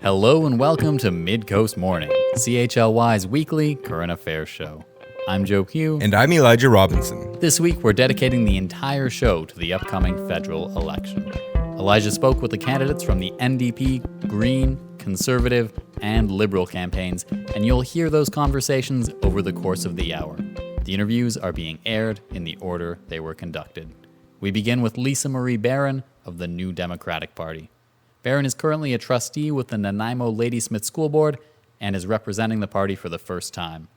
Hello and welcome to Midcoast Morning, CHLY's weekly current affairs show. I'm Joe Pugh. And I'm Elijah Robinson. This week we're dedicating the entire show to the upcoming federal election. Elijah spoke with the candidates from the NDP, Green, Conservative, and Liberal campaigns, and you'll hear those conversations over the course of the hour. The interviews are being aired in the order they were conducted. We begin with Lisa Marie Barron of the New Democratic Party. Barron is currently a trustee with the Nanaimo-Ladysmith School Board and is representing the party for the first time.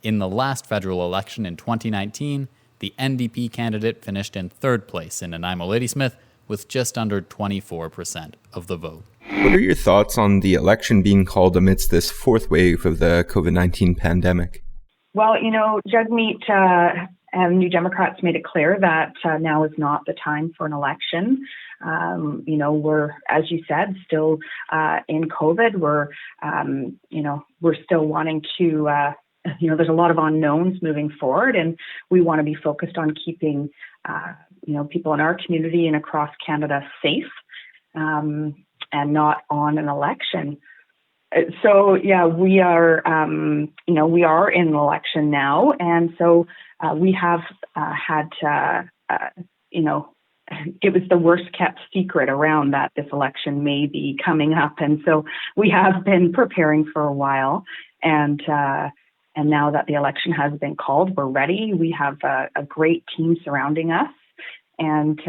In the last federal election in 2019, the NDP candidate finished in third place in Nanaimo-Ladysmith with just under 24% of the vote. What are your thoughts on the election being called amidst this fourth wave of the COVID-19 pandemic? Well, Jagmeet and New Democrats made it clear that now is not the time for an election. We're, as you said, still in COVID. We're still wanting to, there's a lot of unknowns moving forward, and we want to be focused on keeping, people in our community and across Canada safe, and not on an election. So, yeah, we are in an election now, and so we have had, it was the worst kept secret around that this election may be coming up, and so we have been preparing for a while, and now that the election has been called, we're ready. We have a great team surrounding us, and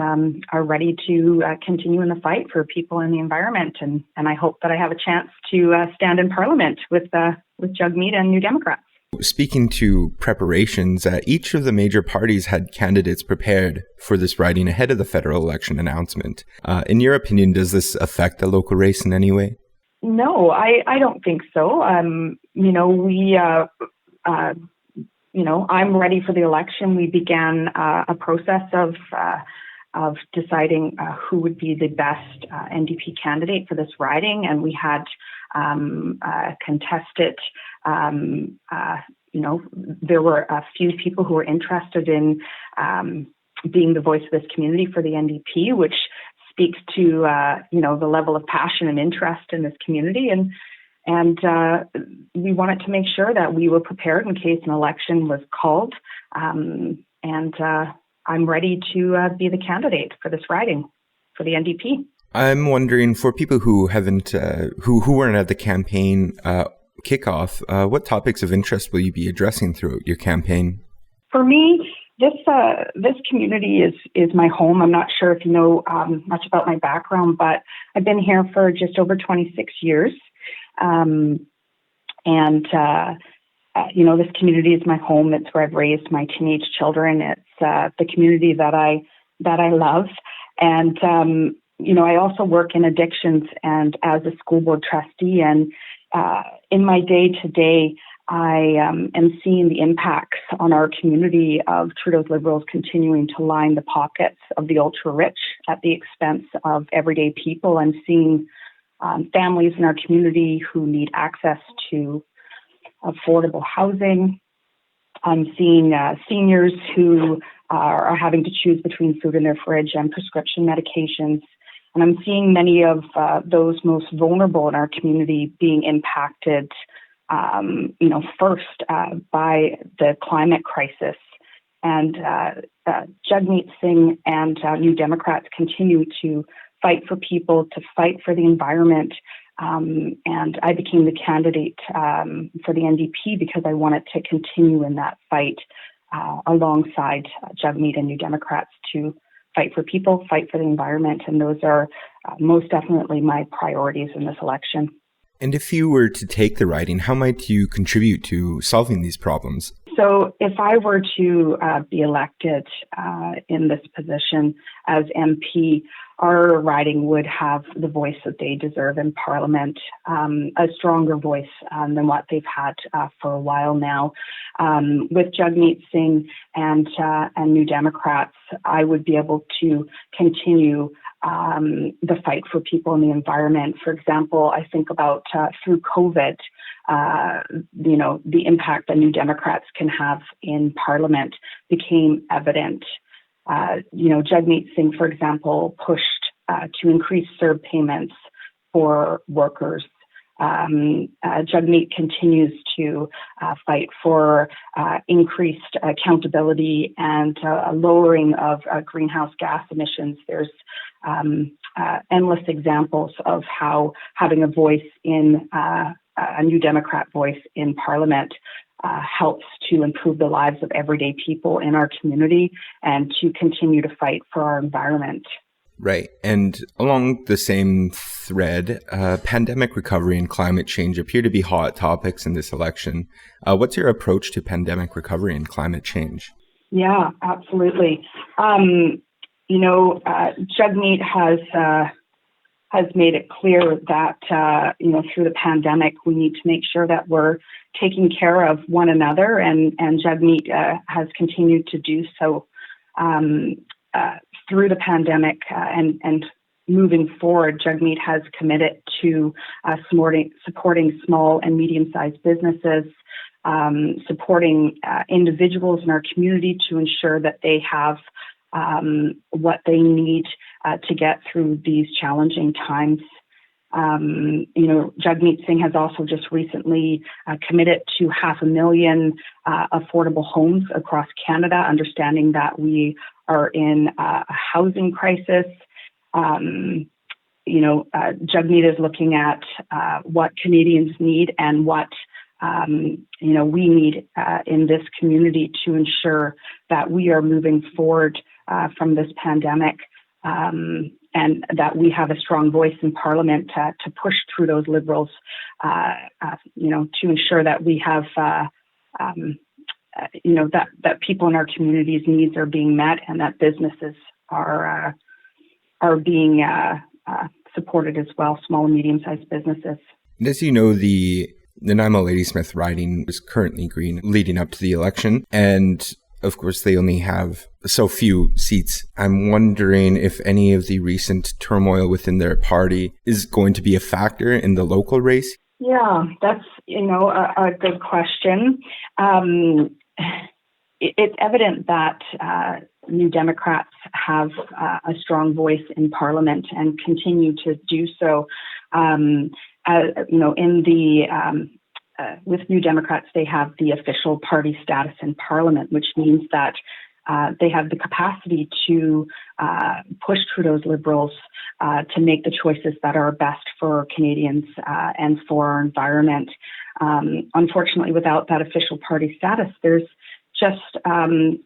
are ready to continue in the fight for people in the environment. And I hope that I have a chance to stand in Parliament with Jagmeet and New Democrats. Speaking to preparations, each of the major parties had candidates prepared for this riding ahead of the federal election announcement. In your opinion, does this affect the local race in any way? No, I don't think so. I'm ready for the election. We began a process of deciding who would be the best NDP candidate for this riding, and we had contested. There were a few people who were interested in being the voice of this community for the NDP, which speaks to the level of passion and interest in this community, and we wanted to make sure that we were prepared in case an election was called. I'm ready to be the candidate for this riding for the NDP. I'm wondering, for people who haven't, who weren't at the campaign kickoff, what topics of interest will you be addressing throughout your campaign? For me, this community is my home. I'm not sure if you know much about my background, but I've been here for just over 26 years. This community is my home. It's where I've raised my teenage children. It's the community that I love. And, I also work in addictions and as a school board trustee. And in my day-to-day, I am seeing the impacts on our community of Trudeau's Liberals continuing to line the pockets of the ultra-rich at the expense of everyday people. I'm seeing families in our community who need access to affordable housing. I'm seeing seniors who are having to choose between food in their fridge and prescription medications. And I'm seeing many of those most vulnerable in our community being impacted, first by the climate crisis. And Jagmeet Singh and New Democrats continue to fight for people, to fight for the environment. And I became the candidate for the NDP because I wanted to continue in that fight alongside Jagmeet and New Democrats to fight for people, fight for the environment. And those are most definitely my priorities in this election. And if you were to take the riding, how might you contribute to solving these problems? So if I were to be elected in this position as MP, our riding would have the voice that they deserve in Parliament, a stronger voice than what they've had for a while now. With Jagmeet Singh and New Democrats, I would be able to continue the fight for people in the environment. For example, I think about through COVID, the impact that New Democrats can have in Parliament became evident. Jagmeet Singh, for example, pushed to increase CERB payments for workers Jagmeet continues to fight for increased accountability and lowering of greenhouse gas emissions. There's endless examples of how having a voice in a New Democrat voice in Parliament helps to improve the lives of everyday people in our community and to continue to fight for our environment. Right. And along the same thread, pandemic recovery and climate change appear to be hot topics in this election. What's your approach to pandemic recovery and climate change? Yeah, absolutely. Jagmeet has made it clear that, through the pandemic, we need to make sure that we're taking care of one another, and Jagmeet has continued to do so through the pandemic and moving forward. Jagmeet has committed to supporting small and medium-sized businesses, supporting individuals in our community to ensure that they have what they need to get through these challenging times. Jagmeet Singh has also just recently committed to 500,000 affordable homes across Canada, understanding that we are in a housing crisis. Jagmeet is looking at what Canadians need and what we need in this community to ensure that we are moving forward from this pandemic, and that we have a strong voice in Parliament to push through those Liberals, to ensure that we have, that people in our communities' needs are being met and that businesses are being supported as well, small and medium-sized businesses. And as you know, the Nanaimo-Ladysmith Riding is currently green leading up to the election, and of course, they only have so few seats. I'm wondering if any of the recent turmoil within their party is going to be a factor in the local race. Yeah, that's, a good question. It's evident that New Democrats have a strong voice in Parliament and continue to do so. With New Democrats, they have the official party status in Parliament, which means that they have the capacity to push through those Liberals to make the choices that are best for Canadians and for our environment. Unfortunately, without that official party status, there's just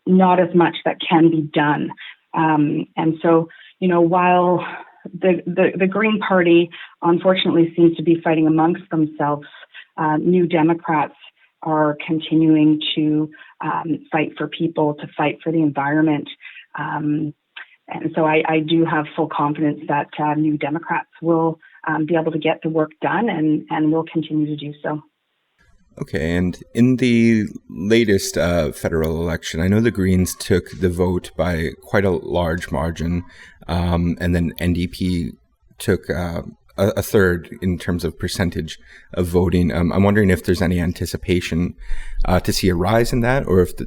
not as much that can be done. And so, while the Green Party unfortunately seems to be fighting amongst themselves, New Democrats are continuing to fight for people, to fight for the environment. And so I do have full confidence that New Democrats will be able to get the work done and will continue to do so. Okay, and in the latest federal election, I know the Greens took the vote by quite a large margin, and then NDP took a third in terms of percentage of voting. I'm wondering if there's any anticipation to see a rise in that, or if the,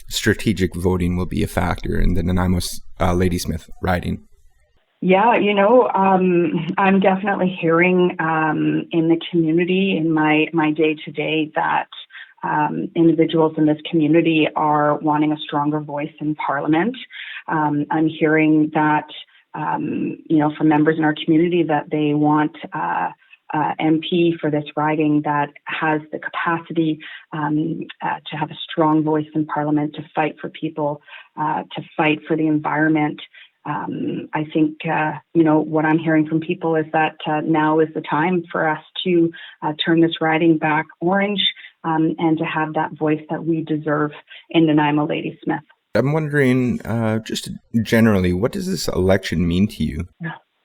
strategic voting will be a factor in the Nanaimo-Ladysmith riding. Yeah, I'm definitely hearing in the community, in my day-to-day, that individuals in this community are wanting a stronger voice in Parliament. I'm hearing that, from members in our community, that they want MP for this riding that has the capacity to have a strong voice in Parliament, to fight for people, to fight for the environment. I think, what I'm hearing from people is that now is the time for us to turn this riding back orange and to have that voice that we deserve in Nanaimo-Ladysmith. I'm wondering, just generally, what does this election mean to you?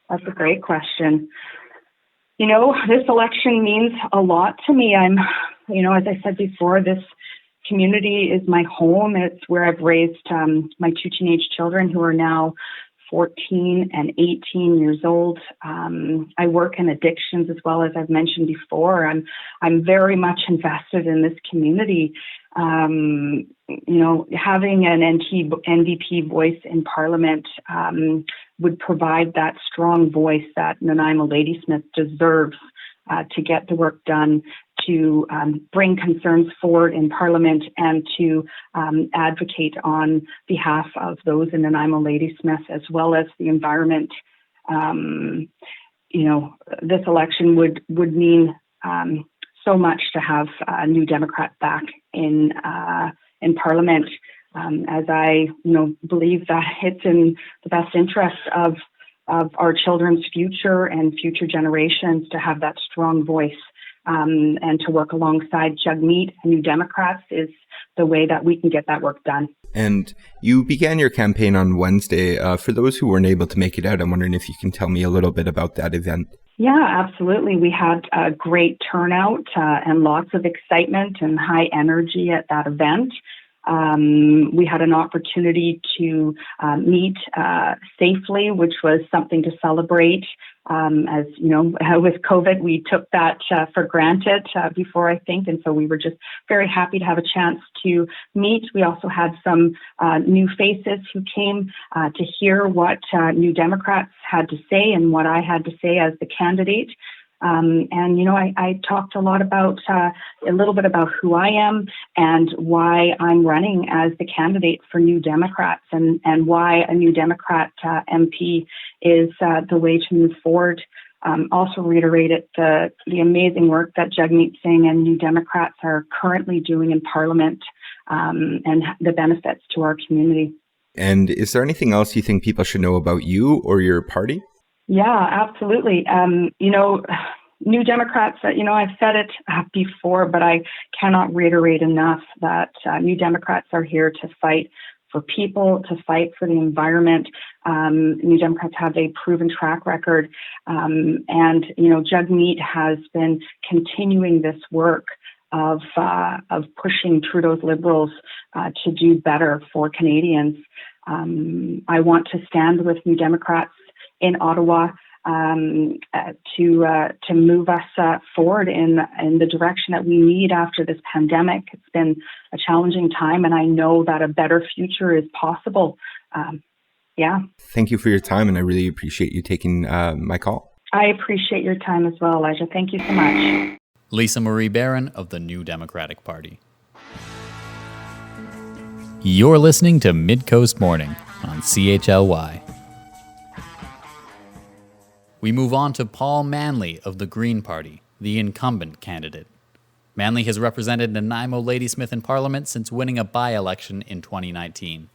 That's a great question. This election means a lot to me. I'm, as I said before, this community is my home. It's where I've raised my two teenage children who are now 14 and 18 years old. I work in addictions as well, as I've mentioned before. I'm very much invested in this community. Having an NDP voice in Parliament would provide that strong voice that Nanaimo-Ladysmith deserves to get the work done, to bring concerns forward in Parliament, and to advocate on behalf of those in Nanaimo-Ladysmith as well as the environment. This election would mean so much to have a New Democrat back in Parliament, as I believe that it's in the best interest of our children's future and future generations to have that strong voice, and to work alongside Jagmeet and New Democrats is the way that we can get that work done. And you began your campaign on Wednesday. For those who weren't able to make it out, I'm wondering if you can tell me a little bit about that event. Yeah, absolutely. We had a great turnout and lots of excitement and high energy at that event. We had an opportunity to meet safely, which was something to celebrate. As you know, with COVID, we took that for granted before, I think, and so we were just very happy to have a chance to meet. We also had some new faces who came to hear what New Democrats had to say and what I had to say as the candidate. I talked a little bit about who I am and why I'm running as the candidate for New Democrats, and why a New Democrat MP is the way to move forward. Also reiterated the amazing work that Jagmeet Singh and New Democrats are currently doing in Parliament, and the benefits to our community. And is there anything else you think people should know about you or your party? Yeah, absolutely. New Democrats, I've said it before, but I cannot reiterate enough that New Democrats are here to fight for people, to fight for the environment. New Democrats have a proven track record. Jagmeet has been continuing this work of pushing Trudeau's Liberals to do better for Canadians. I want to stand with New Democrats in Ottawa to move us forward in the direction that we need after this pandemic. It's been a challenging time, and I know that a better future is possible. Thank you for your time, and I really appreciate you taking my call. I appreciate your time as well, Elijah. Thank you so much. Lisa Marie Barron of the New Democratic Party. You're listening to Midcoast Morning on CHLY. We move on to Paul Manley of the Green Party, the incumbent candidate. Manley has represented Nanaimo-Ladysmith in Parliament since winning a by-election in 2019.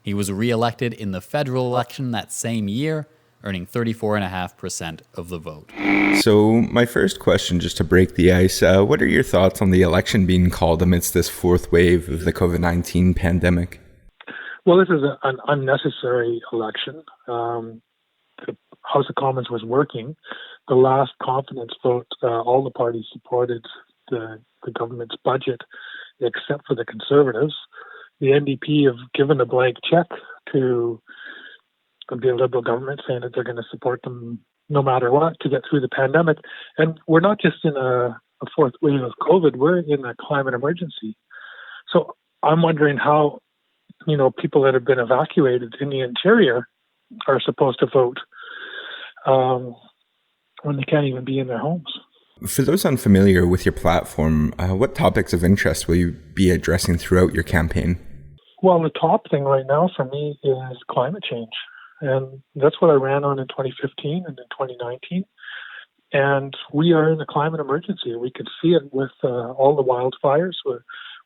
He was re-elected in the federal election that same year, earning 34.5% of the vote. So my first question, just to break the ice, what are your thoughts on the election being called amidst this fourth wave of the COVID-19 pandemic? Well, this is an unnecessary election. The House of Commons was working. The last confidence vote, all the parties supported the government's budget, except for the Conservatives. The NDP have given a blank check to the Liberal government, saying that they're going to support them no matter what to get through the pandemic. And we're not just in a fourth wave of COVID, we're in a climate emergency. So I'm wondering how, people that have been evacuated in the interior are supposed to vote when they can't even be in their homes. For those unfamiliar with your platform, what topics of interest will you be addressing throughout your campaign? Well, the top thing right now for me is climate change. And that's what I ran on in 2015 and in 2019. And we are in a climate emergency. We could see it with all the wildfires.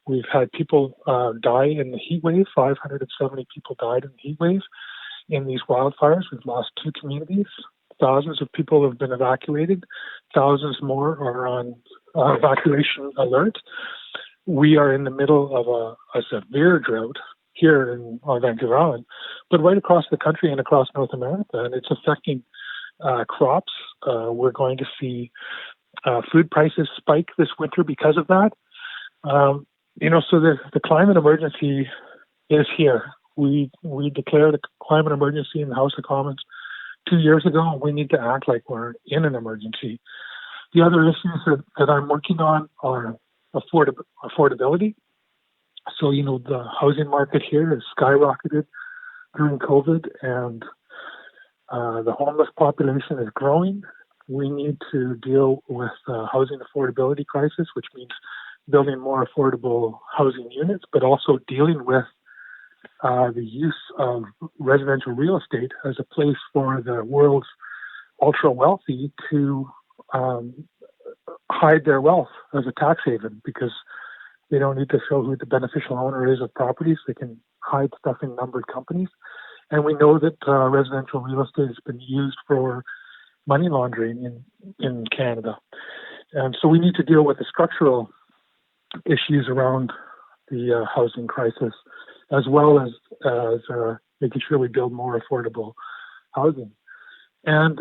We've had people die in the heat wave. 570 people died in the heat wave in these wildfires. We've lost 2 communities. Thousands of people have been evacuated. Thousands more are on evacuation alert. We are in the middle of a severe drought here on Vancouver Island, but right across the country and across North America, and it's affecting crops. We're going to see food prices spike this winter because of that. So the climate emergency is here. We declared a climate emergency in the House of Commons 2 years ago, and we need to act like we're in an emergency. The other issues that I'm working on are affordability. So, the housing market here has skyrocketed during COVID, and the homeless population is growing. we need to deal with housing affordability crisis, which means building more affordable housing units, but also dealing with the use of residential real estate as a place for the world's ultra wealthy to hide their wealth as a tax haven, because they don't need to show who the beneficial owner is of properties. They can hide stuff in numbered companies. And we know that residential real estate has been used for money laundering in Canada. And so we need to deal with the structural issues around the housing crisis, as well as making sure we build more affordable housing. And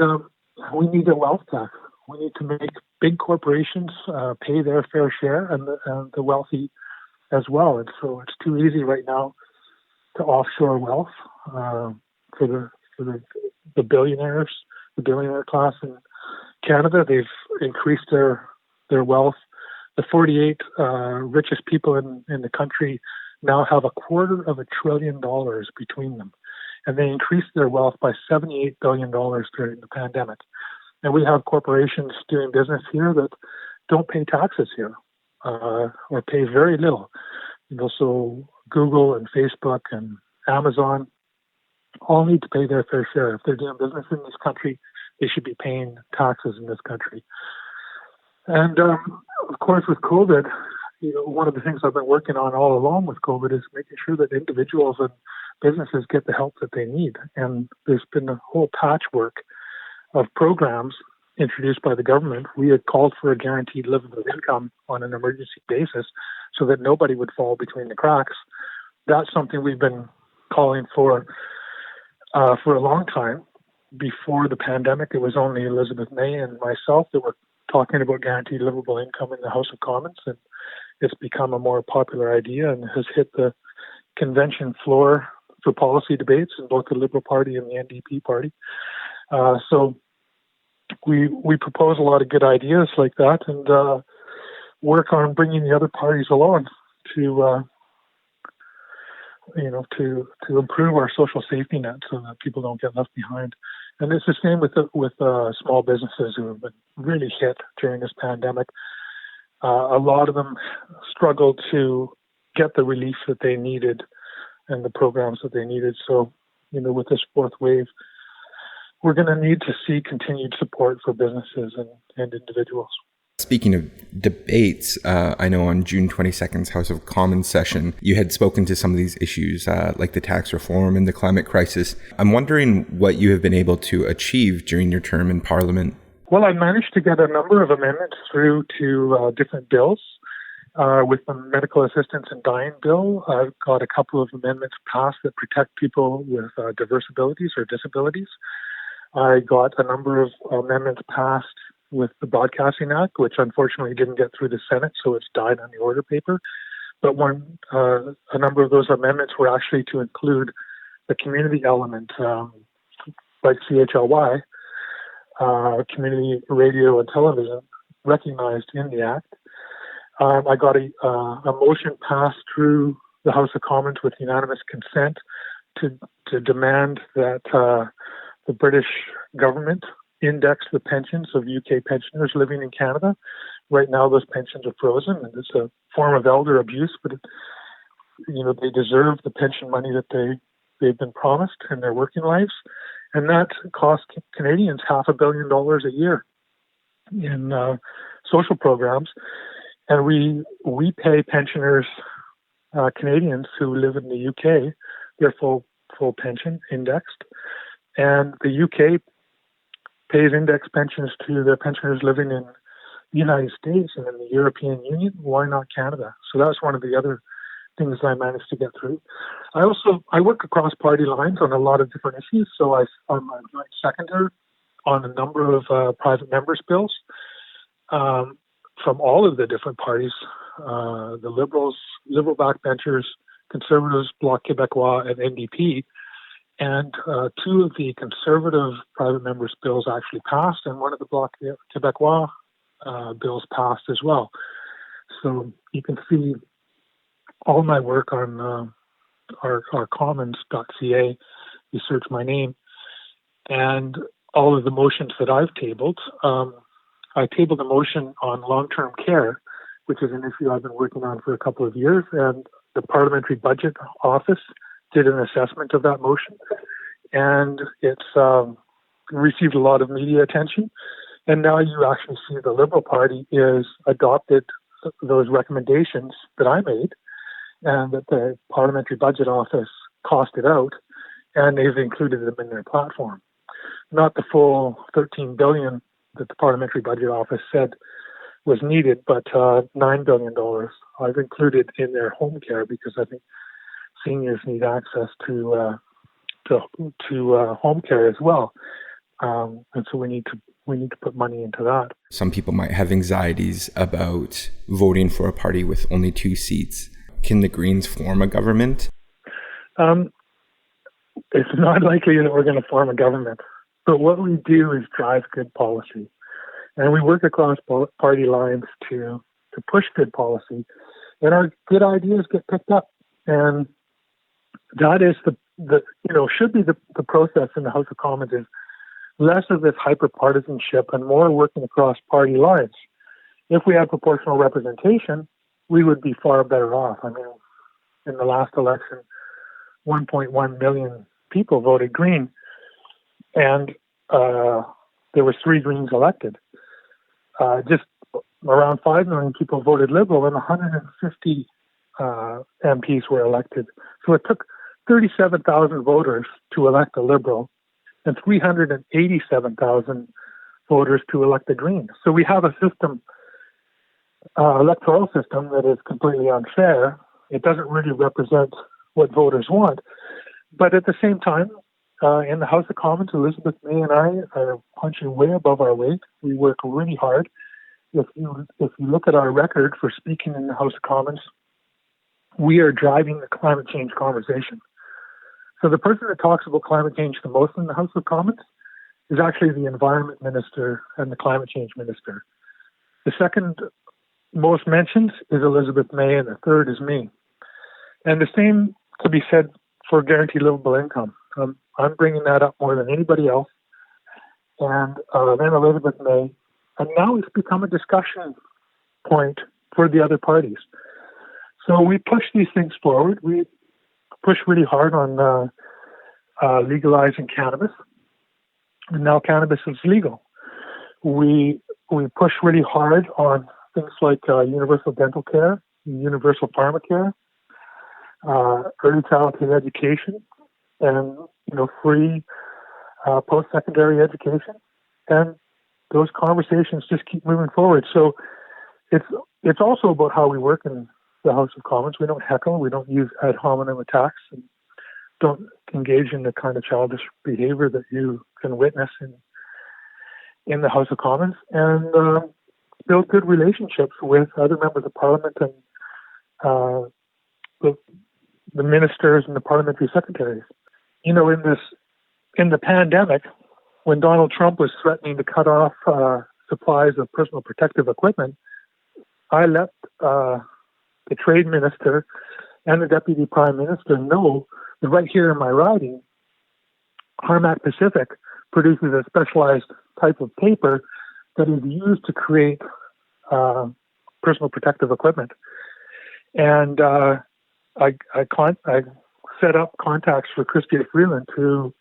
we need a wealth tax. We need to make big corporations pay their fair share, and the wealthy as well. And so it's too easy right now to offshore wealth for the billionaires, the billionaire class in Canada. They've increased their wealth. The 48 richest people in the country now have $250 billion between them. And they increased their wealth by $78 billion during the pandemic. And we have corporations doing business here that don't pay taxes here, or pay very little. So Google and Facebook and Amazon all need to pay their fair share. If they're doing business in this country, they should be paying taxes in this country. And of course, with COVID, one of the things I've been working on all along with COVID is making sure that individuals and businesses get the help that they need. And there's been a whole patchwork of programs introduced by the government. We had called for a guaranteed livable income on an emergency basis so that nobody would fall between the cracks. That's something we've been calling for a long time. Before the pandemic, it was only Elizabeth May and myself that were talking about guaranteed livable income in the House of Commons, and it's become a more popular idea and has hit the convention floor for policy debates in both the Liberal Party and the NDP Party. So we propose a lot of good ideas like that, and work on bringing the other parties along to improve our social safety net so that people don't get left behind. And it's the same with small businesses who have been really hit during this pandemic. A lot of them struggled to get the relief that they needed and the programs that they needed. So, with this fourth wave, we're going to need to see continued support for businesses and individuals. Speaking of debates, I know on June 22nd's House of Commons session, you had spoken to some of these issues like the tax reform and the climate crisis. I'm wondering what you have been able to achieve during your term in Parliament. Well, I managed to get a number of amendments through to different bills. With the medical assistance and dying bill, I've got a couple of amendments passed that protect people with diverse abilities or disabilities. I got a number of amendments passed with the Broadcasting Act, which unfortunately didn't get through the Senate, so it's died on the order paper. But a number of those amendments were actually to include the community element, like CHLY, community radio and television, recognized in the Act. I got a motion passed through the House of Commons with unanimous consent to demand that the British government index the pensions of UK pensioners living in Canada. Right now, those pensions are frozen, and it's a form of elder abuse, but they deserve the pension money that they've been promised in their working lives, and that costs Canadians $500 million a year in social programs. And we pay pensioners, Canadians who live in the UK, their full pension indexed, and the UK pays index pensions to their pensioners living in the United States and in the European Union. Why not Canada? So that's one of the other things I managed to get through. I work across party lines on a lot of different issues. So I'm a joint seconder on a number of private members' bills from all of the different parties, the Liberals, Liberal backbenchers, Conservatives, Bloc Québécois, and NDP. And two of the Conservative private members' bills actually passed, and one of the Bloc Québécois bills passed as well. So you can see all my work on our commons.ca. You search my name. And all of the motions that I've tabled. I tabled a motion on long-term care, which is an issue I've been working on for a couple of years, and the Parliamentary Budget Office did an assessment of that motion, and it's received a lot of media attention. And now you actually see the Liberal Party is adopted those recommendations that I made, and that the Parliamentary Budget Office costed out, and they've included them in their platform. Not the full $13 billion that the Parliamentary Budget Office said was needed, but $9 billion I've included in their home care, because I think seniors need access to home care as well, and so we need to put money into that. Some people might have anxieties about voting for a party with only 2 seats. Can the Greens form a government? It's not likely that we're going to form a government, but what we do is drive good policy. And we work across party lines to push good policy, and our good ideas get picked up. And that is should be the process in the House of Commons, is less of this hyper-partisanship and more working across party lines. If we had proportional representation, we would be far better off. I mean, in the last election, 1.1 million people voted Green, and there were 3 Greens elected. Just around 5 million people voted Liberal, and 150 MPs were elected. So it took 37,000 voters to elect a Liberal and 387,000 voters to elect a Green. So we have a system, electoral system, that is completely unfair. It doesn't really represent what voters want. But at the same time, in the House of Commons, Elizabeth May and I are punching way above our weight. We work really hard. If you look at our record for speaking in the House of Commons, we are driving the climate change conversation. So the person that talks about climate change the most in the House of Commons is actually the Environment Minister and the Climate Change Minister. The second most mentioned is Elizabeth May, and the third is me. And the same could be said for guaranteed livable income. I'm bringing that up more than anybody else. And then Elizabeth May. And now it's become a discussion point for the other parties. So we push these things forward. We push really hard on legalizing cannabis. And now cannabis is legal. We push really hard on things like universal dental care, universal pharmacare, early childhood education, and free post-secondary education, and those conversations just keep moving forward. So it's also about how we work in the House of Commons. We don't heckle, we don't use ad hominem attacks, and don't engage in the kind of childish behavior that you can witness in the House of Commons, and build good relationships with other members of Parliament and the ministers and the parliamentary secretaries. In the pandemic, when Donald Trump was threatening to cut off supplies of personal protective equipment, I let the trade minister and the deputy prime minister know that right here in my riding, Harmac Pacific produces a specialized type of paper that is used to create personal protective equipment. And I set up contacts for Chrystia Freeland to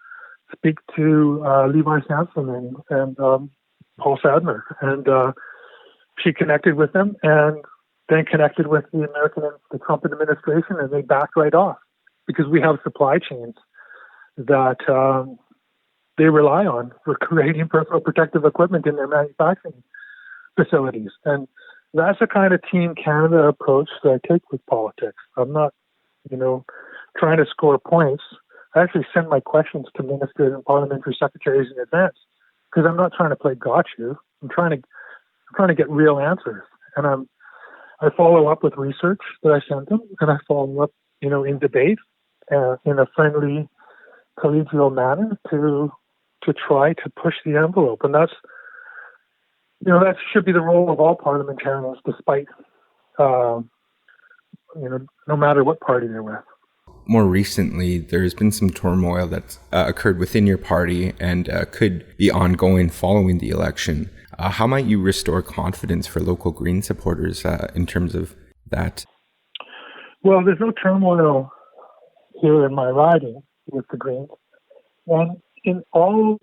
speak to Levi Sampson and Paul Sadler. And she connected with them, and then connected with the Trump administration, and they backed right off, because we have supply chains that they rely on for creating personal protective equipment in their manufacturing facilities. And that's the kind of Team Canada approach that I take with politics. I'm not, trying to score points. I actually send my questions to ministers and parliamentary secretaries in advance, because I'm not trying to play gotcha. I'm trying to get real answers. And I follow up with research that I send them, and I follow up, in debate, in a friendly, collegial manner to try to push the envelope. And that's, that should be the role of all parliamentarians, despite, no matter what party they're with. more recently, there's been some turmoil that's occurred within your party and could be ongoing following the election. How might you restore confidence for local Green supporters in terms of that? Well, there's no turmoil here in my riding with the Greens. And in all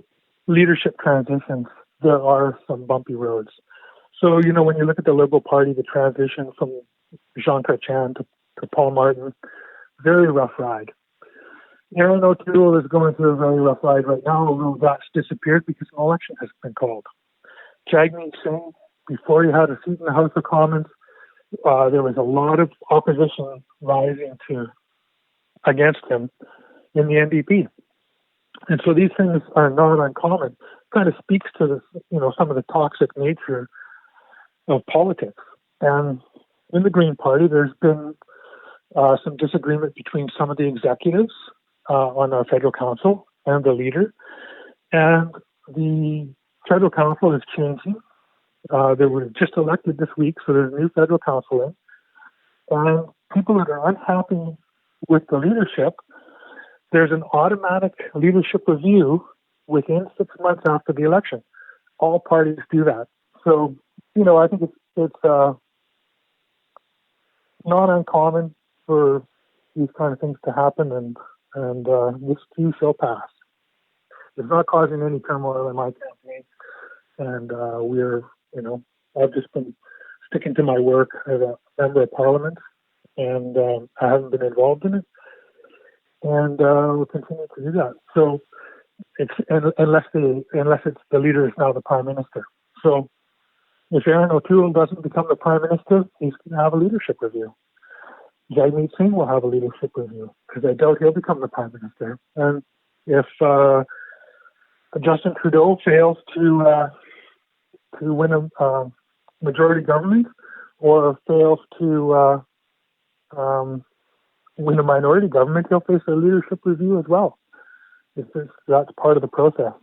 leadership transitions, there are some bumpy roads. So, when you look at the Liberal Party, the transition from Jean Chrétien to Paul Martin, very rough ride. Erin O'Toole is going through a very rough ride right now, although that's disappeared because an election has been called. Jagmeet Singh, before he had a seat in the House of Commons, there was a lot of opposition rising against him in the NDP. And so these things are not uncommon. Kind of speaks to this, some of the toxic nature of politics. And in the Green Party, there's been some disagreement between some of the executives on our federal council and the leader. And the federal council is changing. They were just elected this week, so there's a new federal council in. And people that are unhappy with the leadership, there's an automatic leadership review within 6 months after the election. All parties do that. So, I think it's not uncommon for these kind of things to happen, and this too shall pass. It's not causing any turmoil in my campaign, and I've just been sticking to my work as a member of Parliament, and I haven't been involved in it, and we'll continue to do that. So, unless it's the leader is now the Prime Minister. So, if Erin O'Toole doesn't become the Prime Minister, he's going to have a leadership review. Jagmeet Singh will have a leadership review because I doubt he'll become the Prime Minister. And if Justin Trudeau fails to win a majority government or fails to win a minority government, he'll face a leadership review as well. That's part of the process.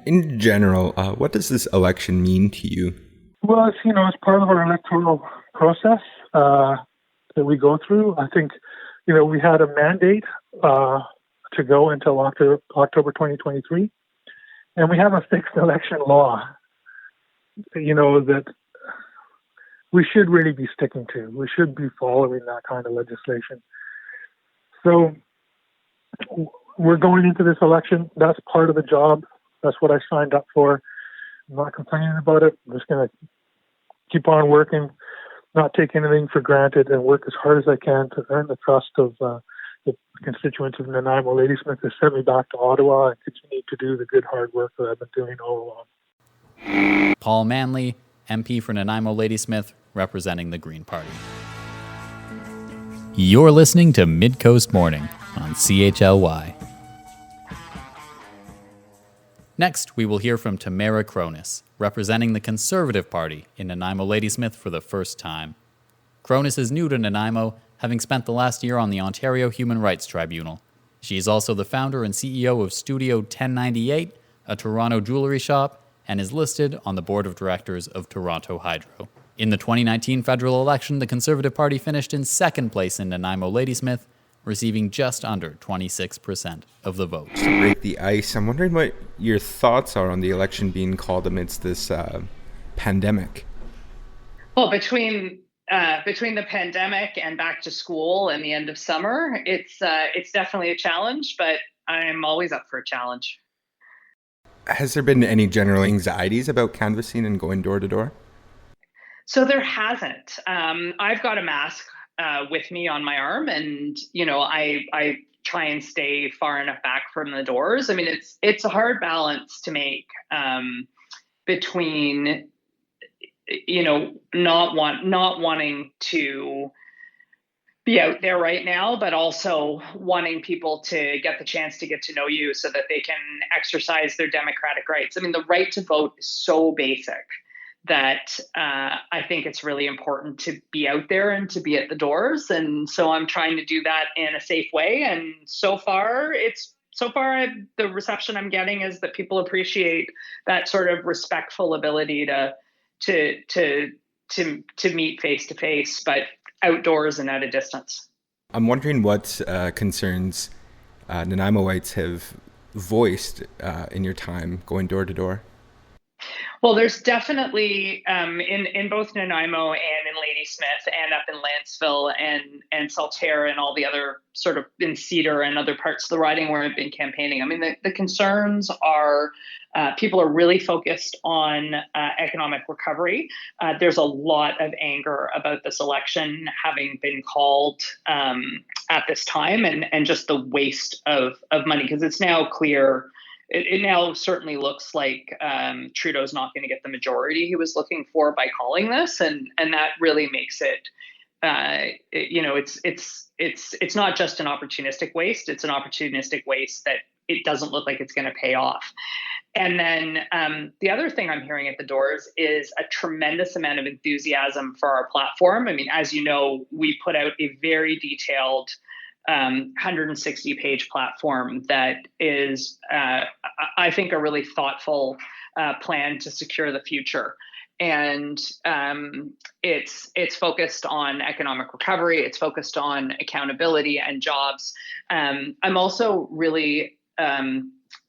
In general, what does this election mean to you? Well, it's part of our electoral process that we go through. I think, we had a mandate to go until October 2023, and we have a fixed election law, that we should really be sticking to. We should be following that kind of legislation. So we're going into this election. That's part of the job. That's what I signed up for. I'm not complaining about it. I'm just going to keep on working, not take anything for granted, and work as hard as I can to earn the trust of the constituents of Nanaimo-Ladysmith to send me back to Ottawa and continue to do the good hard work that I've been doing all along. Paul Manley, MP for Nanaimo-Ladysmith, representing the Green Party. You're listening to Midcoast Morning on CHLY. Next, we will hear from Tamara Kronis, representing the Conservative Party in Nanaimo-Ladysmith for the first time. Kronis is new to Nanaimo, having spent the last year on the Ontario Human Rights Tribunal. She is also the founder and CEO of Studio 1098, a Toronto jewelry shop, and is listed on the board of directors of Toronto Hydro. In the 2019 federal election, the Conservative Party finished in second place in Nanaimo-Ladysmith, receiving just under 26% of the vote. To break the ice, I'm wondering what your thoughts are on the election being called amidst this pandemic. Well, between the pandemic and back to school and the end of summer, it's definitely a challenge, but I'm always up for a challenge. Has there been any general anxieties about canvassing and going door to door? So there hasn't. I've got a mask with me on my arm, and I try and stay far enough back from the doors. I mean, it's a hard balance to make between not wanting to be out there right now, but also wanting people to get the chance to get to know you so that they can exercise their democratic rights. I mean, the right to vote is so basic that I think it's really important to be out there and to be at the doors. And so I'm trying to do that in a safe way. And so far the reception I'm getting is that people appreciate that sort of respectful ability to meet face to face, but outdoors and at a distance. I'm wondering what concerns Nanaimoites have voiced in your time going door to door. Well, there's definitely in both Nanaimo and in Ladysmith and up in Lanceville and Saltaire and all the other sort of in Cedar and other parts of the riding where I've been campaigning. I mean, the concerns are people are really focused on economic recovery. There's a lot of anger about this election having been called at this time and just the waste of money, because it's now clear. It now certainly looks like Trudeau's not going to get the majority he was looking for by calling this, and that really makes it, it's not just an opportunistic waste; it's an opportunistic waste that it doesn't look like it's going to pay off. And then the other thing I'm hearing at the doors is a tremendous amount of enthusiasm for our platform. I mean, as you know, we put out a very detailed 160-page platform that is, I think, a really thoughtful plan to secure the future. And it's focused on economic recovery. It's focused on accountability and jobs. I'm also really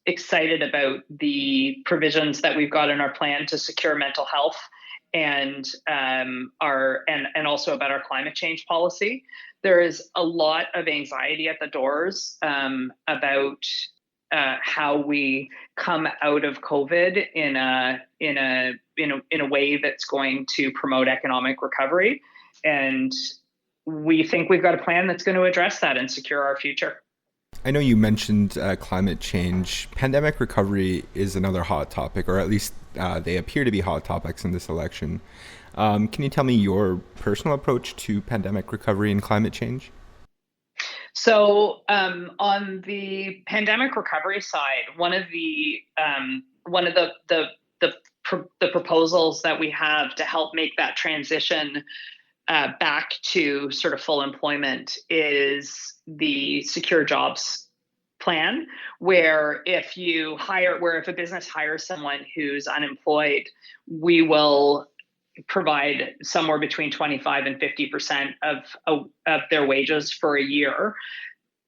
excited about the provisions that we've got in our plan to secure mental health and also about our climate change policy. There is a lot of anxiety at the doors about how we come out of COVID in a way that's going to promote economic recovery, and we think we've got a plan that's going to address that and secure our future. I know you mentioned climate change. Pandemic recovery is another hot topic, or at least they appear to be hot topics in this election. Can you tell me your personal approach to pandemic recovery and climate change? So on the pandemic recovery side, one of the proposals that we have to help make that transition back to sort of full employment is the secure jobs plan, where if a business hires someone who's unemployed, we will provide somewhere between 25 and 50% of their wages for a year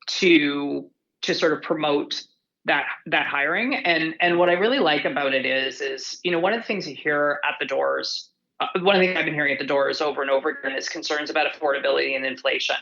to sort of promote that hiring. And what I really like about it is one of the things you hear at the doors. One of the things I've been hearing at the doors over and over again is concerns about affordability and inflation.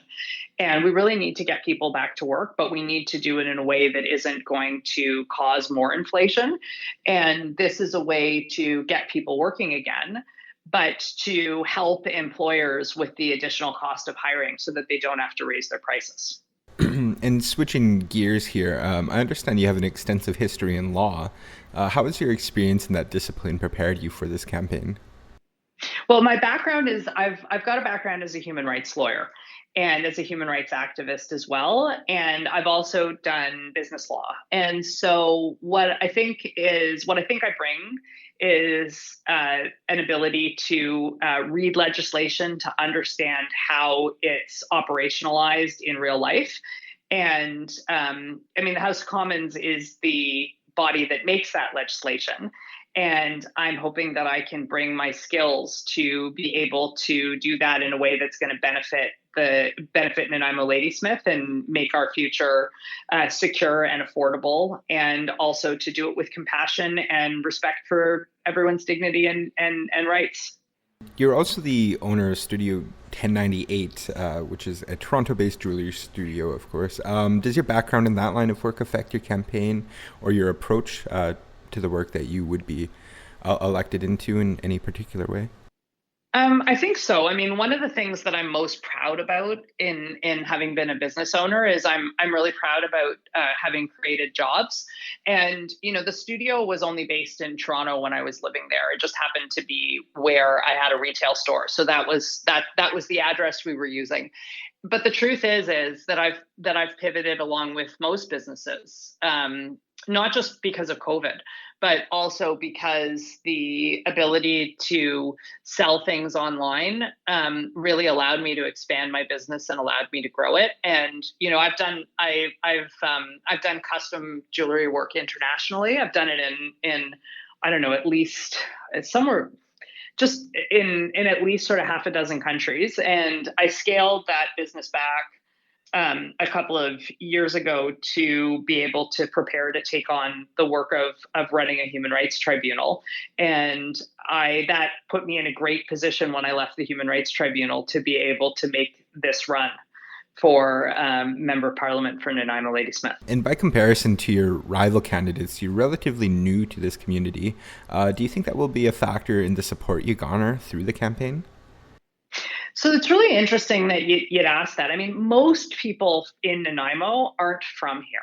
And we really need to get people back to work, but we need to do it in a way that isn't going to cause more inflation. And this is a way to get people working again, but to help employers with the additional cost of hiring so that they don't have to raise their prices. And switching gears here, I understand you have an extensive history in law. How has your experience in that discipline prepared you for this campaign? Well, my background is I've got a background as a human rights lawyer and as a human rights activist as well. And I've also done business law. And so what I think I bring is an ability to read legislation, to understand how it's operationalized in real life. And the House of Commons is the body that makes that legislation. And I'm hoping that I can bring my skills to be able to do that in a way that's going to benefit Nanaimo-Ladysmith and make our future secure and affordable, and also to do it with compassion and respect for everyone's dignity and rights. You're also the owner of Studio 1098, which is a Toronto-based jewelry studio, of course. Does your background in that line of work affect your campaign or your approach to the work that you would be elected into in any particular way? I think so. I mean, one of the things that I'm most proud about in having been a business owner is I'm really proud about having created jobs. And, the studio was only based in Toronto when I was living there. It just happened to be where I had a retail store. So that was the address we were using. But the truth is that I've pivoted along with most businesses, not just because of COVID, but also because the ability to sell things online really allowed me to expand my business and allowed me to grow it. And I've done custom jewelry work internationally. I've done it in I don't know, at least somewhere just in at least sort of half a dozen countries. And I scaled that business back a couple of years ago to be able to prepare to take on the work of running a human rights tribunal. And that put me in a great position when I left the Human Rights Tribunal to be able to make this run for Member of Parliament for Nanaimo-Ladysmith. And by comparison to your rival candidates, you're relatively new to this community. Do you think that will be a factor in the support you garner through the campaign? So it's really interesting that you'd ask that. I mean, most people in Nanaimo aren't from here.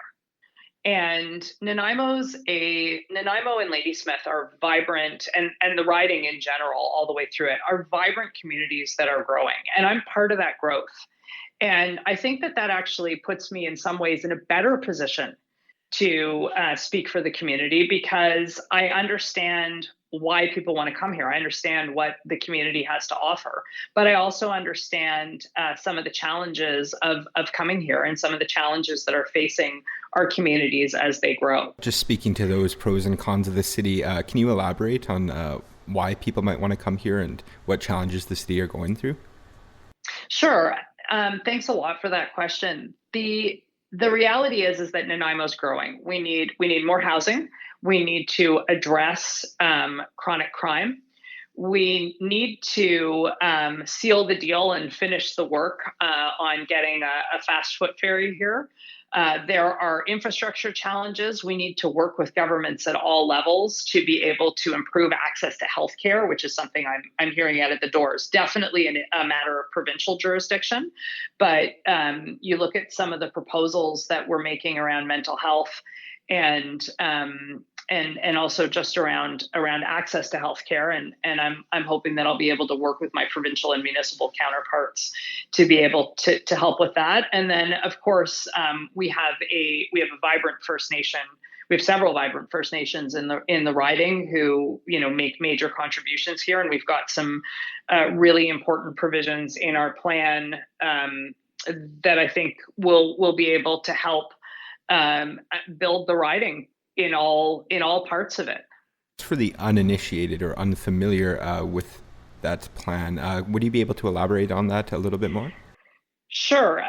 And Nanaimo and Ladysmith are vibrant, and the riding in general, all the way through it, are vibrant communities that are growing. And I'm part of that growth. And I think that actually puts me in some ways in a better position to speak for the community, because I understand why people want to come here. I understand what the community has to offer, but I also understand some of the challenges of coming here and some of the challenges that are facing our communities as they grow. Just speaking to those pros and cons of the city, can you elaborate on why people might want to come here and what challenges the city are going through? Sure. Thanks a lot for that question. The reality is that Nanaimo's growing. We need more housing. We need to address chronic crime. We need to seal the deal and finish the work on getting a fast foot ferry here. There are infrastructure challenges. We need to work with governments at all levels to be able to improve access to healthcare, which is something I'm hearing out at the doors. Definitely a matter of provincial jurisdiction, but you look at some of the proposals that we're making around mental health and also just around access to healthcare, and I'm hoping that I'll be able to work with my provincial and municipal counterparts to be able to help with that. And then, of course, we have a vibrant First Nation. We have several vibrant First Nations in the riding who make major contributions here, and we've got some really important provisions in our plan that I think will be able to help build the riding in all parts of it. For the uninitiated or unfamiliar with that plan, would you be able to elaborate on that a little bit more? Sure.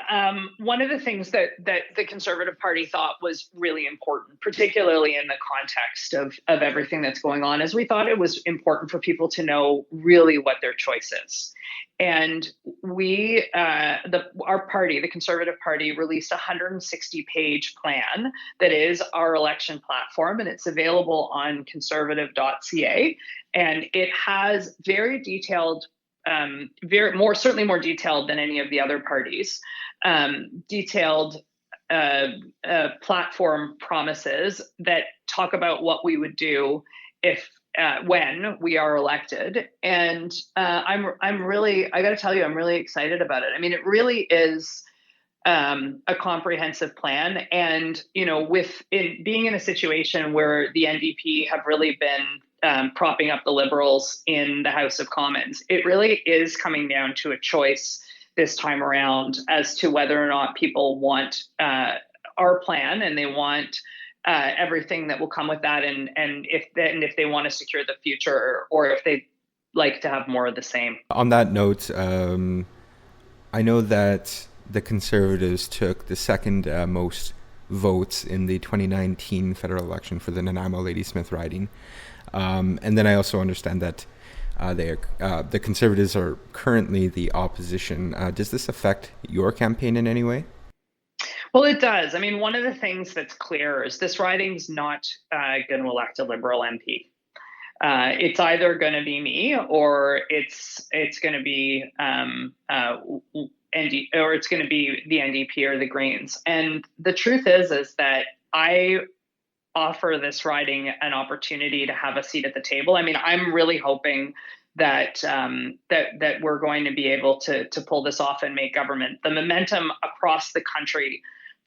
One of the things that the Conservative Party thought was really important, particularly in the context of everything that's going on, is we thought it was important for people to know really what their choice is. And our party, the Conservative Party, released a 160-page plan that is our election platform, and it's available on conservative.ca. And it has very detailed, certainly more detailed than any of the other parties, detailed platform promises that talk about what we would do when we are elected. And I got to tell you, I'm really excited about it. I mean, it really is a comprehensive plan. And, being in a situation where the NDP have really been propping up the Liberals in the House of Commons, it really is coming down to a choice this time around as to whether or not people want our plan and they want everything that will come with that, and if they want to secure the future, or if they like to have more of the same. On that note, I know that the Conservatives took the second most votes in the 2019 federal election for the Nanaimo-Ladysmith Riding, and then I also understand that the Conservatives are currently the opposition. Does this affect your campaign in any way? Well, it does. I mean, one of the things that's clear is this riding's not going to elect a Liberal MP. It's either going to be me, or it's going to be it's going to be the NDP or the Greens. And the truth is that I offer this riding an opportunity to have a seat at the table. I mean, I'm really hoping that that we're going to be able to pull this off and make government. The momentum across the country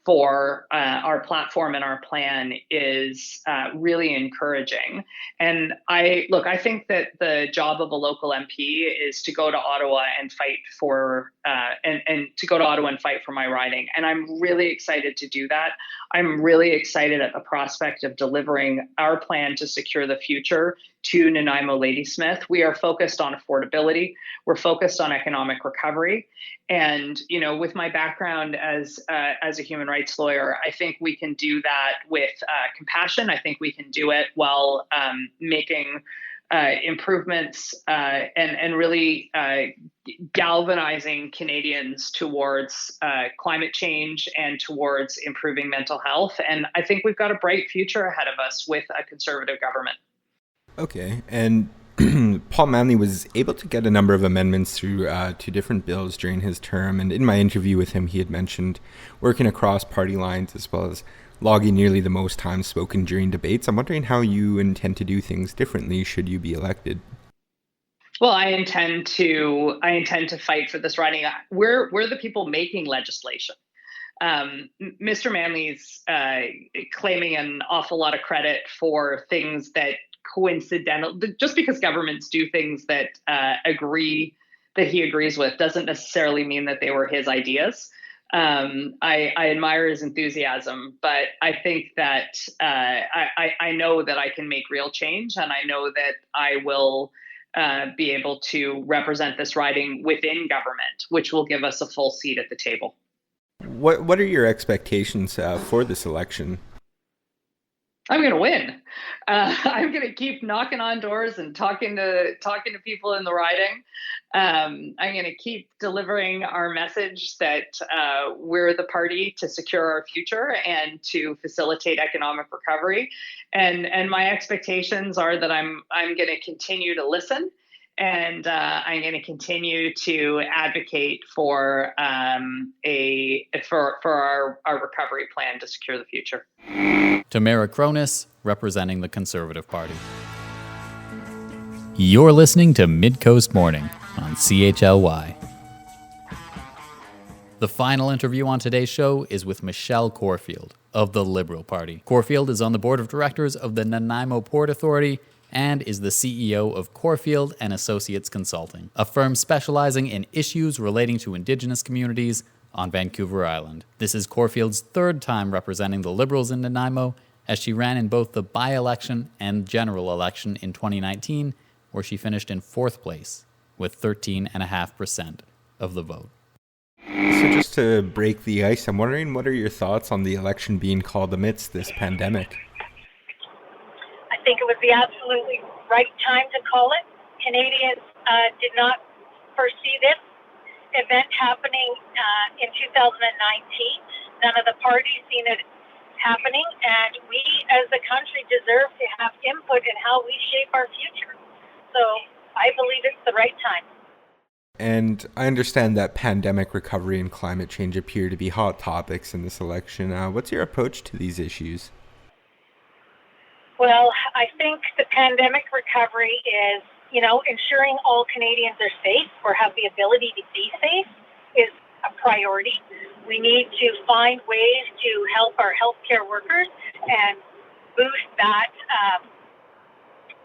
for our platform and our plan is really encouraging. And I think that the job of a local MP is to go to Ottawa and fight for and to go to Ottawa and fight for my riding. And I'm really excited to do that. I'm really excited at the prospect of delivering our plan to secure the future to Nanaimo-Ladysmith. We are focused on affordability. We're focused on economic recovery. And, with my background as a human rights lawyer, I think we can do that with compassion. I think we can do it while making improvements and really galvanizing Canadians towards climate change and towards improving mental health. And I think we've got a bright future ahead of us with a Conservative government. Okay, and Paul Manley was able to get a number of amendments through two different bills during his term, and in my interview with him, he had mentioned working across party lines as well as logging nearly the most time spoken during debates. I'm wondering how you intend to do things differently should you be elected. Well, I intend to fight for this riding. We're the people making legislation. Mr. Manley's claiming an awful lot of credit for things that coincidental. Just because governments do things that he agrees with doesn't necessarily mean that they were his ideas. I admire his enthusiasm, but I think that I know that I can make real change, and I know that I will be able to represent this riding within government, which will give us a full seat at the table. What are your expectations for this election? I'm going to win. I'm going to keep knocking on doors and talking to people in the riding. I'm going to keep delivering our message that we're the party to secure our future and to facilitate economic recovery. And my expectations are that I'm going to continue to listen, and I'm going to continue to advocate for our recovery plan to secure the future. Tamara Kronis, representing the Conservative Party. You're listening to Midcoast Morning on CHLY. The final interview on today's show is with Michelle Corfield of the Liberal Party. Corfield is on the board of directors of the Nanaimo Port Authority and is the CEO of Corfield and Associates Consulting, a firm specializing in issues relating to Indigenous communities on Vancouver Island. This is Corfield's third time representing the Liberals in Nanaimo, as she ran in both the by-election and general election in 2019, where she finished in fourth place with 13.5% of the vote. So just to break the ice, I'm wondering, what are your thoughts on the election being called amidst this pandemic? I think it was the absolutely right time to call it. Canadians did not foresee this event happening in 2019. None of the parties seen it happening, and we as a country deserve to have input in how we shape our future. So I believe it's the right time. And I understand that pandemic recovery and climate change appear to be hot topics in this election. What's your approach to these issues? Well, I think the pandemic recovery is, ensuring all Canadians are safe or have the ability to be safe is a priority. We need to find ways to help our healthcare workers and boost that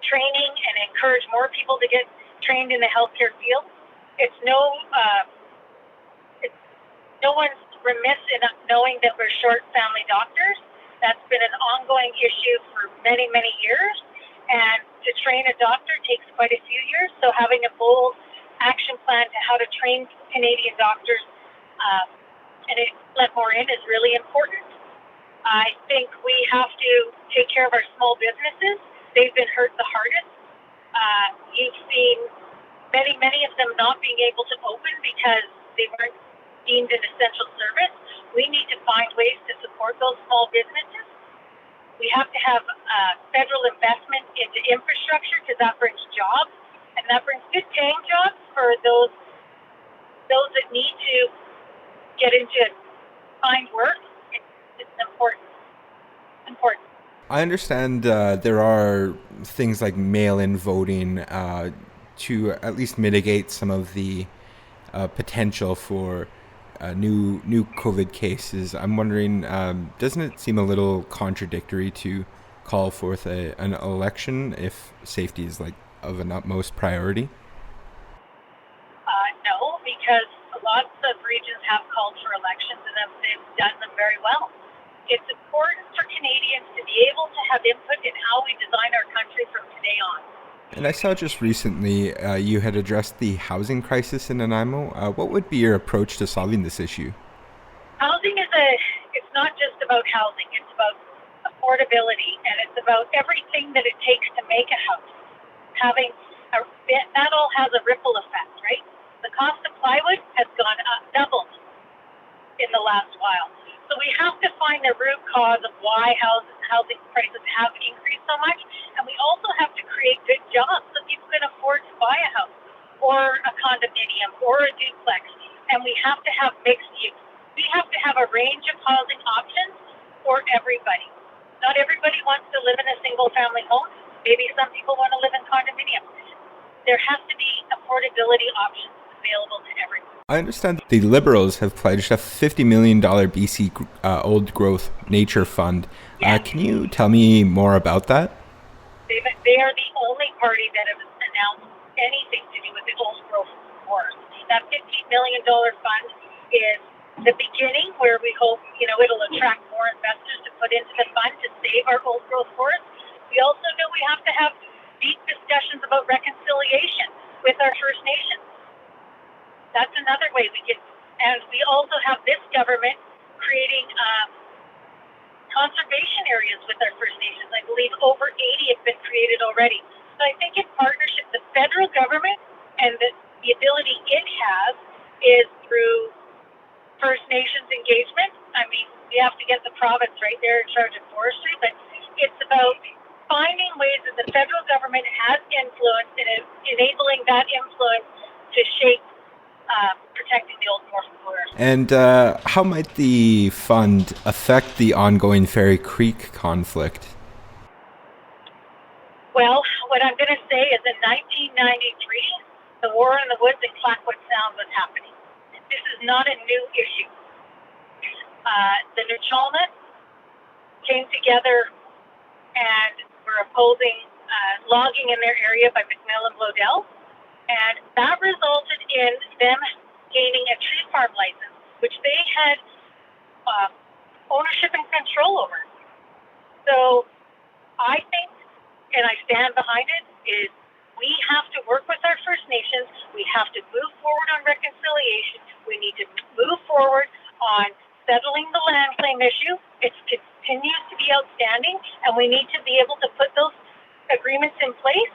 training and encourage more people to get trained in the healthcare field. It's no one's remiss in knowing that we're short family doctors. That's been an ongoing issue for many, many years. And to train a doctor takes quite a few years. So having a bold action plan to how to train Canadian doctors and let more in is really important. I think we have to take care of our small businesses. They've been hurt the hardest. You've seen many of them not being able to open because they weren't deemed an essential service. We need to find ways to support those small businesses. We have to have federal investment into infrastructure because that brings jobs, and that brings good paying jobs for those that need to get into find work. It's important. I understand there are things like mail-in voting to at least mitigate some of the potential for new COVID cases. I'm wondering, doesn't it seem a little contradictory to call forth an election if safety is of an utmost priority? No, because lots of regions have called for elections and they've done them very well. It's important for Canadians to be able to have input in how we design our country from today on. And I saw just recently you had addressed the housing crisis in Nanaimo. What would be your approach to solving this issue? Housing it's not just about housing, it's about affordability, and it's about everything that it takes to make a house. That all has a ripple effect, right? The cost of plywood has gone up, doubled in the last while. So we have to find the root cause of why housing prices have increased so much, and we also have to create good jobs so people can afford to buy a house or a condominium or a duplex. And we have to have mixed use. We have to have a range of housing options for everybody. Not everybody wants to live in a single-family home. Maybe some people want to live in condominiums. There has to be affordability options available to everyone. I understand that the Liberals have pledged a $50 million BC Old Growth Nature Fund. Yes. Can you tell me more about that? They are the only party that has announced anything to do with the old growth forest. That $50 million fund is the beginning where we hope, it'll attract more investors to put into the fund to save our old growth forest. We also know we have to have deep discussions about reconciliation with our First Nations. That's another way we can, and we also have this government creating conservation areas with our First Nations. I believe over 80 have been created already. So I think in partnership, the federal government and the ability it has is through First Nations engagement. I mean, we have to get the province right there in charge of forestry, but it's about finding ways that the federal government has influence and enabling that influence to shape protecting the old growth forest. And how might the fund affect the ongoing Fairy Creek conflict? Well, what I'm going to say is in 1993, the war in the woods in Clackwood Sound was happening. This is not a new issue. The Nuchalnet came together and were opposing logging in their area by McMill and Blodell, and that resulted in them gaining a tree farm license, which they had ownership and control over. So I think, and I stand behind it, is we have to work with our First Nations. We have to move forward on reconciliation. We need to move forward on settling the land claim issue. It continues to be outstanding, and we need to be able to put those agreements in place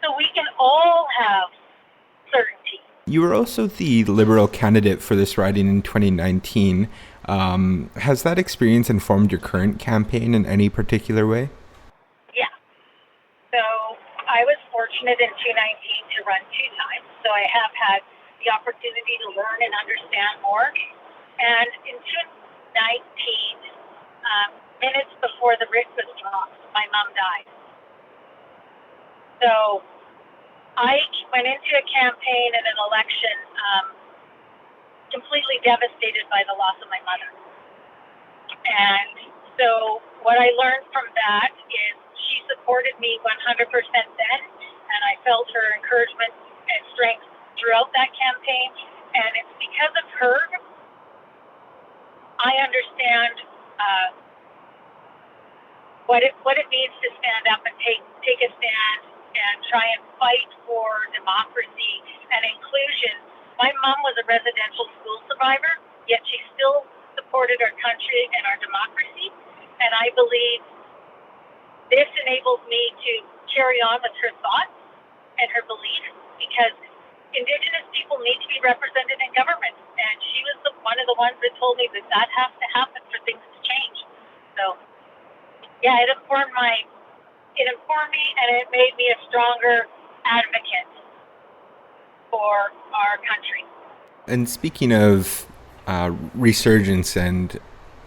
so we can all have certainty. You were also the Liberal candidate for this riding in 2019. Has that experience informed your current campaign in any particular way? Yeah. So I was fortunate in 2019 to run 2 times, so I have had the opportunity to learn and understand more. And in 2019, minutes before the writ was dropped, my mom died. So I went into a campaign and an election completely devastated by the loss of my mother. And so what I learned from that is she supported me 100% then, and I felt her encouragement and strength throughout that campaign. And it's because of her I understand what it means to stand up and take a stand and try and fight for democracy and inclusion. My mom was a residential school survivor, yet she still supported our country and our democracy. And I believe this enables me to carry on with her thoughts and her beliefs, because Indigenous people need to be represented in government. And she was one of the ones that told me that has to happen for things to change. So, yeah, it informed me, and it made me a stronger advocate for our country. And speaking of resurgence and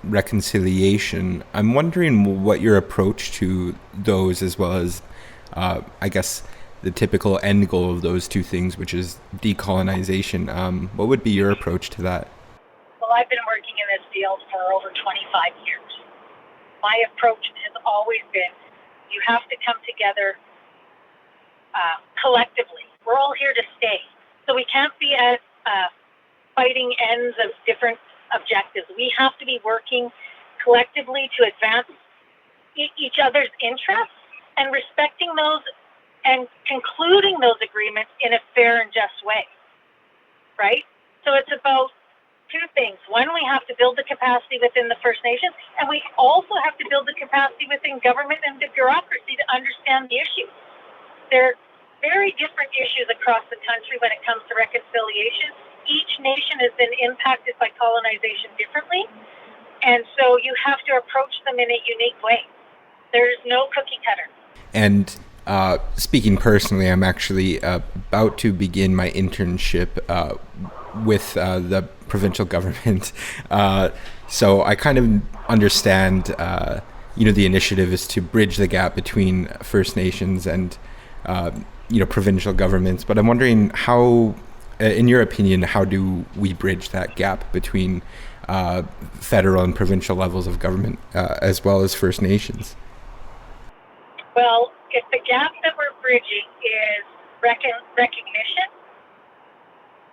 reconciliation, I'm wondering what your approach to those, as well as, I guess, the typical end goal of those two things, which is decolonization. What would be your approach to that? Well, I've been working in this field for over 25 years. My approach has always been, you have to come together collectively. We're all here to stay. So we can't be at fighting ends of different objectives. We have to be working collectively to advance each other's interests and respecting those and concluding those agreements in a fair and just way, right? So it's about two things. One, we have to build the capacity within the First Nations, and we also have to build the capacity within government and the bureaucracy to understand the issues. They're very different issues across the country when it comes to reconciliation. Each nation has been impacted by colonization differently, and so you have to approach them in a unique way. There's no cookie cutter. And speaking personally, I'm actually about to begin my internship with the provincial government. So I kind of understand, the initiative is to bridge the gap between First Nations and, provincial governments. But I'm wondering how, in your opinion, how do we bridge that gap between federal and provincial levels of government, as well as First Nations? Well, if the gap that we're bridging is recognition,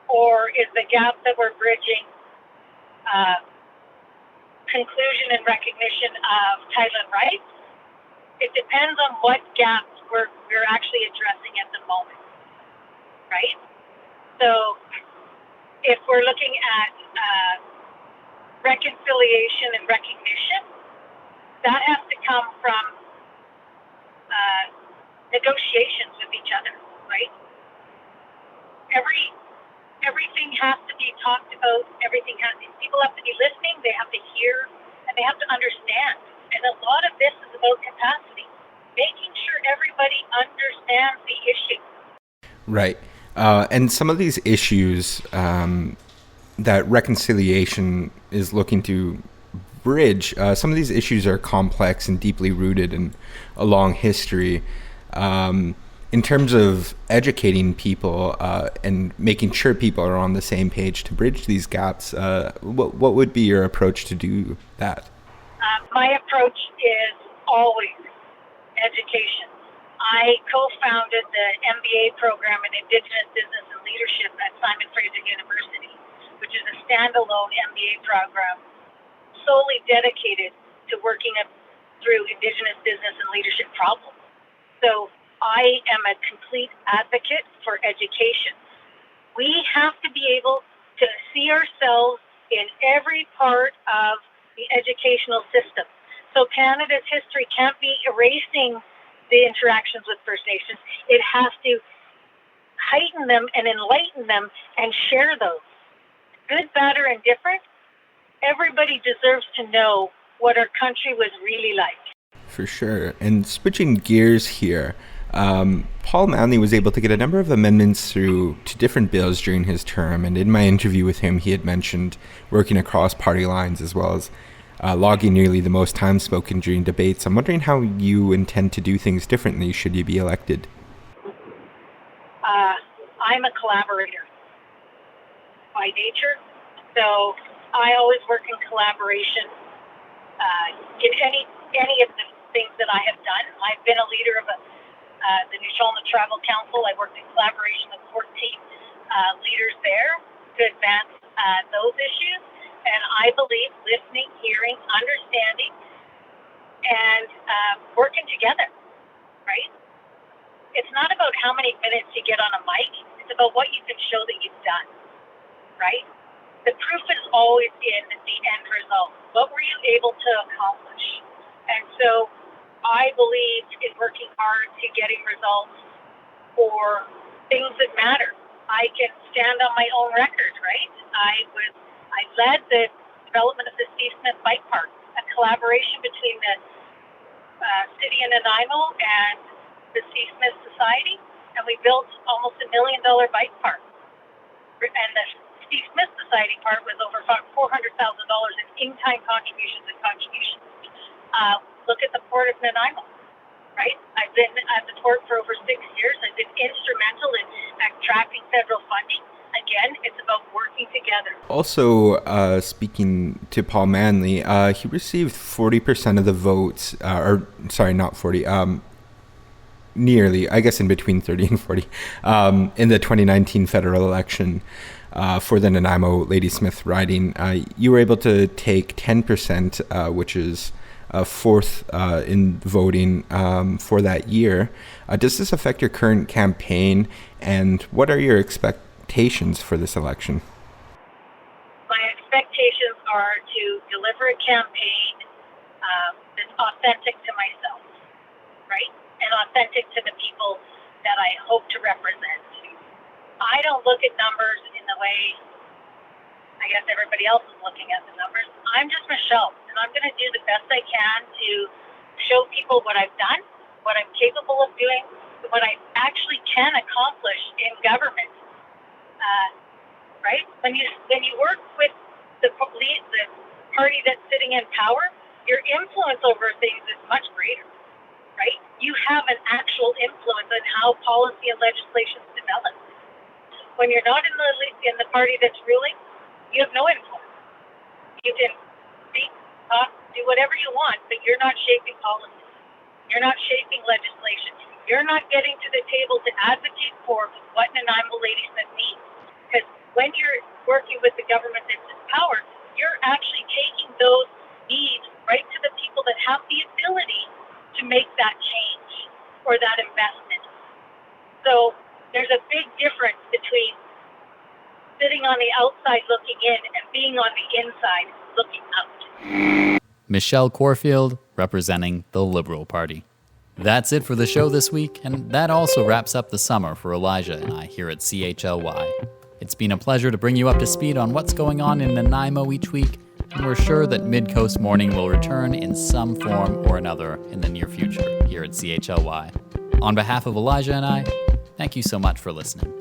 or is the gap that we're bridging conclusion and recognition of title and rights? It depends on what gaps we're actually addressing at the moment, right? So if we're looking at reconciliation and recognition, that has to come from negotiations with each other, right? Everything has to be talked about. People have to be listening. They have to hear, and they have to understand. And a lot of this is about capacity, making sure everybody understands the issue. Right. And some of these issues that reconciliation is looking to bridge, some of these issues are complex and deeply rooted in a long history. In terms of educating people and making sure people are on the same page to bridge these gaps, what would be your approach to do that? My approach is always education. I co-founded the MBA program in Indigenous Business and Leadership at Simon Fraser University, which is a standalone MBA program solely dedicated to working through Indigenous business and leadership problems. So I am a complete advocate for education. We have to be able to see ourselves in every part of the educational system. So Canada's history can't be erasing the interactions with First Nations. It has to heighten them and enlighten them and share those. Good, bad, or indifferent, everybody deserves to know what our country was really like. For sure. And switching gears here, Paul Manley was able to get a number of amendments through to different bills during his term, and in my interview with him, he had mentioned working across party lines as well as logging nearly the most time spoken during debates. I'm wondering how you intend to do things differently should you be elected. I'm a collaborator by nature, so I always work in collaboration in any of the things that I have done. I've been a leader of the New Shulman Tribal Council. I worked in collaboration with 14 leaders there to advance those issues. And I believe listening, hearing, understanding, and working together, right? It's not about how many minutes you get on a mic. It's about what you can show that you've done, right? The proof is always in the end result. What were you able to accomplish? And so I believe in working hard to getting results for things that matter. I can stand on my own record, right? I led the development of the Steve Smith Bike Park, a collaboration between the city of Nanaimo and the Steve Smith Society, and we built almost $1 million bike park. And the Steve Smith Society part was over $400,000 in in-kind contributions. Look at the Port of Nanaimo, right? I've been at the port for over 6 years. I've been instrumental in attracting federal funding. Again, it's about working together. Also, speaking to Paul Manley, he received 40% of the votes, nearly, I guess in between 30 and 40, in the 2019 federal election for the Nanaimo-Ladysmith Riding. You were able to take 10%, which is fourth in voting for that year. Does this affect your current campaign, and what are your expectations for this election? My expectations are to deliver a campaign that's authentic to myself, right? And authentic to the people that I hope to represent. I don't look at numbers in the way I guess everybody else is looking at the numbers. I'm just Michelle, and I'm going to do the best I can to show people what I've done, what I'm capable of doing, what I actually can accomplish in government. Right? When you work with the party that's sitting in power, your influence over things is much greater. Right? You have an actual influence on how policy and legislation is developed. When you're not in the party that's ruling, you have no influence. You can speak, talk, do whatever you want, but you're not shaping policy. You're not shaping legislation. You're not getting to the table to advocate for what Nanaimo-Ladysmith needs. Because when you're working with the government that's in power, you're actually taking those needs right to the people that have the ability to make that change or that investment. So there's a big difference between sitting on the outside looking in and being on the inside looking out. Michelle Corfield, representing the Liberal Party. That's it for the show this week, and that also wraps up the summer for Elijah and I here at CHLY. It's been a pleasure to bring you up to speed on what's going on in Nanaimo each week, and we're sure that Midcoast Morning will return in some form or another in the near future here at CHLY. On behalf of Elijah and I, thank you so much for listening.